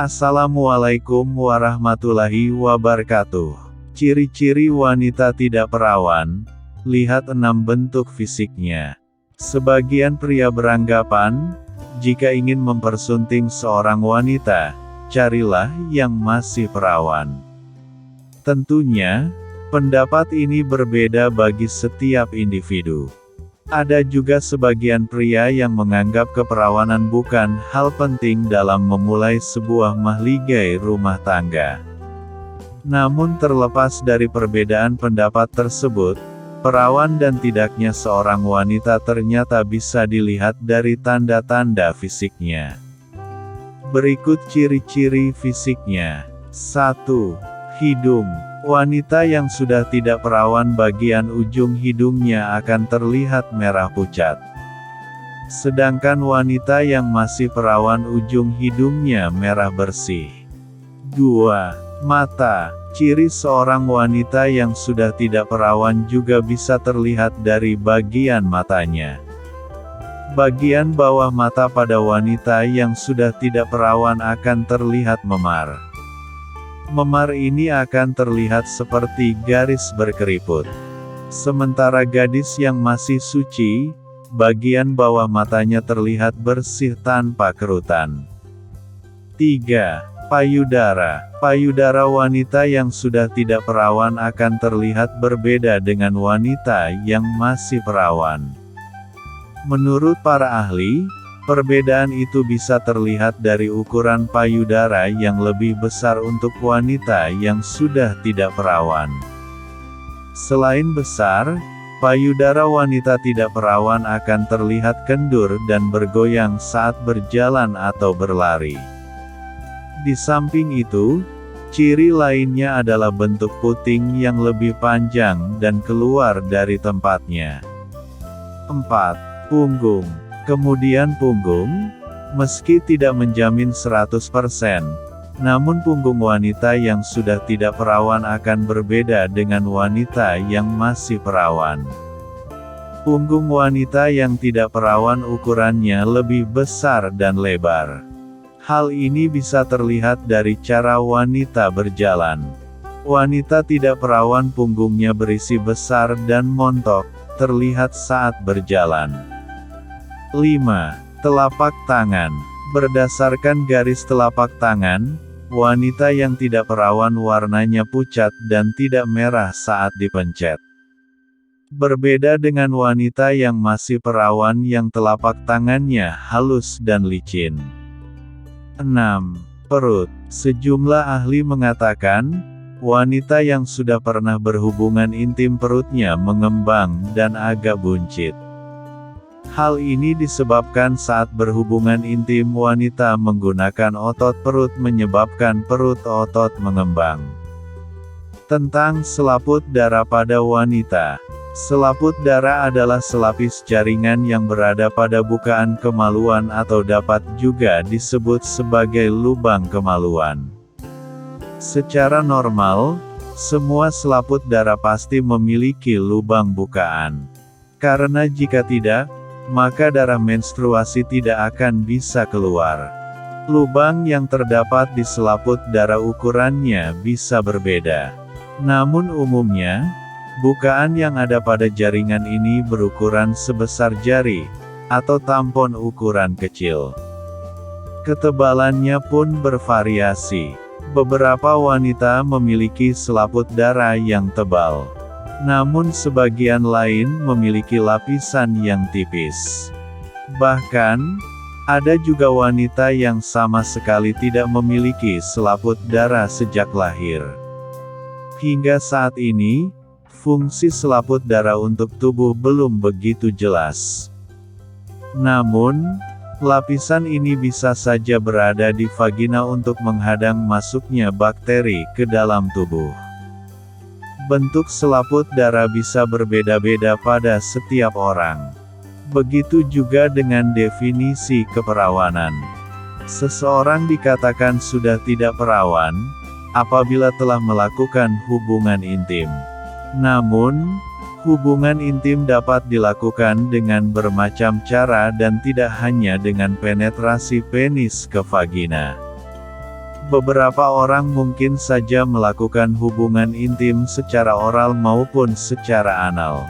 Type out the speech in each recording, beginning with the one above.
Assalamualaikum warahmatullahi wabarakatuh. Ciri-ciri wanita tidak perawan. Lihat 6 bentuk fisiknya. Sebagian pria beranggapan, jika ingin mempersunting seorang wanita, carilah yang masih perawan. Tentunya, pendapat ini berbeda bagi setiap individu. Ada juga sebagian pria yang menganggap keperawanan bukan hal penting dalam memulai sebuah mahligai rumah tangga. Namun terlepas dari perbedaan pendapat tersebut, perawan dan tidaknya seorang wanita ternyata bisa dilihat dari tanda-tanda fisiknya. Berikut ciri-ciri fisiknya. 1. Hidung. Wanita yang sudah tidak perawan bagian ujung hidungnya akan terlihat merah pucat. Sedangkan wanita yang masih perawan ujung hidungnya merah bersih. 2. Mata. Ciri seorang wanita yang sudah tidak perawan juga bisa terlihat dari bagian matanya. Bagian bawah mata pada wanita yang sudah tidak perawan akan terlihat memar. Memar ini akan terlihat seperti garis berkeriput. Sementara gadis yang masih suci, bagian bawah matanya terlihat bersih tanpa kerutan. 3. Payudara. Payudara wanita yang sudah tidak perawan akan terlihat berbeda dengan wanita yang masih perawan. Menurut para ahli, perbedaan itu bisa terlihat dari ukuran payudara yang lebih besar untuk wanita yang sudah tidak perawan. Selain besar, payudara wanita tidak perawan akan terlihat kendur dan bergoyang saat berjalan atau berlari. Di samping itu, ciri lainnya adalah bentuk puting yang lebih panjang dan keluar dari tempatnya. 4. Punggung. Kemudian punggung, meski tidak menjamin 100%, namun punggung wanita yang sudah tidak perawan akan berbeda dengan wanita yang masih perawan. Punggung wanita yang tidak perawan ukurannya lebih besar dan lebar. Hal ini bisa terlihat dari cara wanita berjalan. Wanita tidak perawan punggungnya berisi besar dan montok, terlihat saat berjalan. 5. Telapak tangan. Berdasarkan garis telapak tangan, wanita yang tidak perawan warnanya pucat dan tidak merah saat dipencet. Berbeda dengan wanita yang masih perawan yang telapak tangannya halus dan licin. 6. Perut. Sejumlah ahli mengatakan, wanita yang sudah pernah berhubungan intim perutnya mengembang dan agak buncit. Hal ini disebabkan saat berhubungan intim wanita menggunakan otot perut menyebabkan perut otot mengembang. Tentang selaput darah pada wanita. Selaput darah adalah selapis jaringan yang berada pada bukaan kemaluan atau dapat juga disebut sebagai lubang kemaluan. Secara normal, semua selaput darah pasti memiliki lubang bukaan. Karena jika tidak, maka darah menstruasi tidak akan bisa keluar. Lubang yang terdapat di selaput darah ukurannya bisa berbeda. Namun umumnya, bukaan yang ada pada jaringan ini berukuran sebesar jari, atau tampon ukuran kecil. Ketebalannya pun bervariasi. Beberapa wanita memiliki selaput darah yang tebal. Namun sebagian lain memiliki lapisan yang tipis. Bahkan, ada juga wanita yang sama sekali tidak memiliki selaput darah sejak lahir. Hingga saat ini, fungsi selaput darah untuk tubuh belum begitu jelas. Namun, lapisan ini bisa saja berada di vagina untuk menghadang masuknya bakteri ke dalam tubuh. Bentuk selaput darah bisa berbeda-beda pada setiap orang. Begitu juga dengan definisi keperawanan. Seseorang dikatakan sudah tidak perawan apabila telah melakukan hubungan intim. Namun, hubungan intim dapat dilakukan dengan bermacam cara dan tidak hanya dengan penetrasi penis ke vagina. Beberapa orang mungkin saja melakukan hubungan intim secara oral maupun secara anal.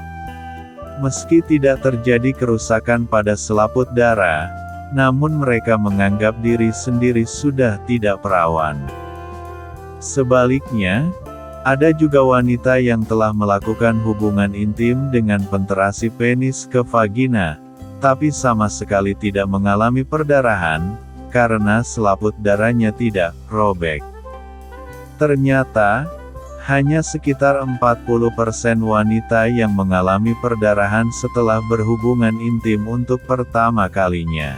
Meski tidak terjadi kerusakan pada selaput darah, namun mereka menganggap diri sendiri sudah tidak perawan. Sebaliknya, ada juga wanita yang telah melakukan hubungan intim dengan penetrasi penis ke vagina, tapi sama sekali tidak mengalami perdarahan, karena selaput darahnya tidak robek. Ternyata, hanya sekitar 40% wanita yang mengalami perdarahan setelah berhubungan intim untuk pertama kalinya.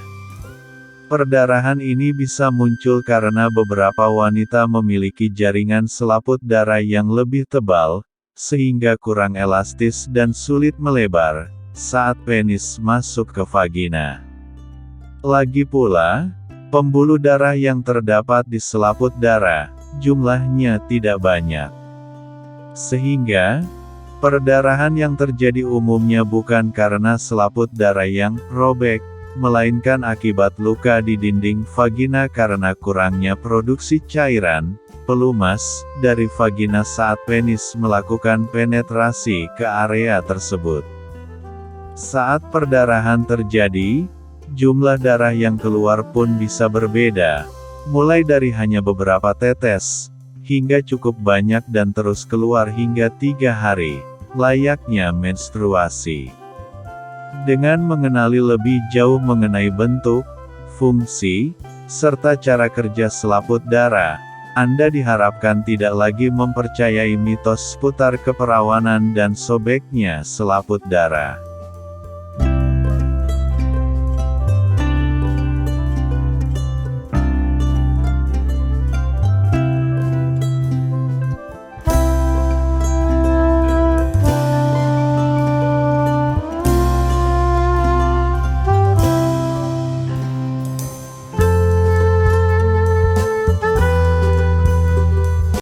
Perdarahan ini bisa muncul karena beberapa wanita memiliki jaringan selaput darah yang lebih tebal, sehingga kurang elastis dan sulit melebar saat penis masuk ke vagina. Lagi pula, pembuluh darah yang terdapat di selaput darah, jumlahnya tidak banyak. Sehingga, perdarahan yang terjadi umumnya bukan karena selaput darah yang robek, melainkan akibat luka di dinding vagina karena kurangnya produksi cairan, pelumas, dari vagina saat penis melakukan penetrasi ke area tersebut. Saat perdarahan terjadi, jumlah darah yang keluar pun bisa berbeda, mulai dari hanya beberapa tetes, hingga cukup banyak dan terus keluar hingga 3 hari, layaknya menstruasi. Dengan mengenali lebih jauh mengenai bentuk, fungsi, serta cara kerja selaput darah, Anda diharapkan tidak lagi mempercayai mitos seputar keperawanan dan sobeknya selaput darah.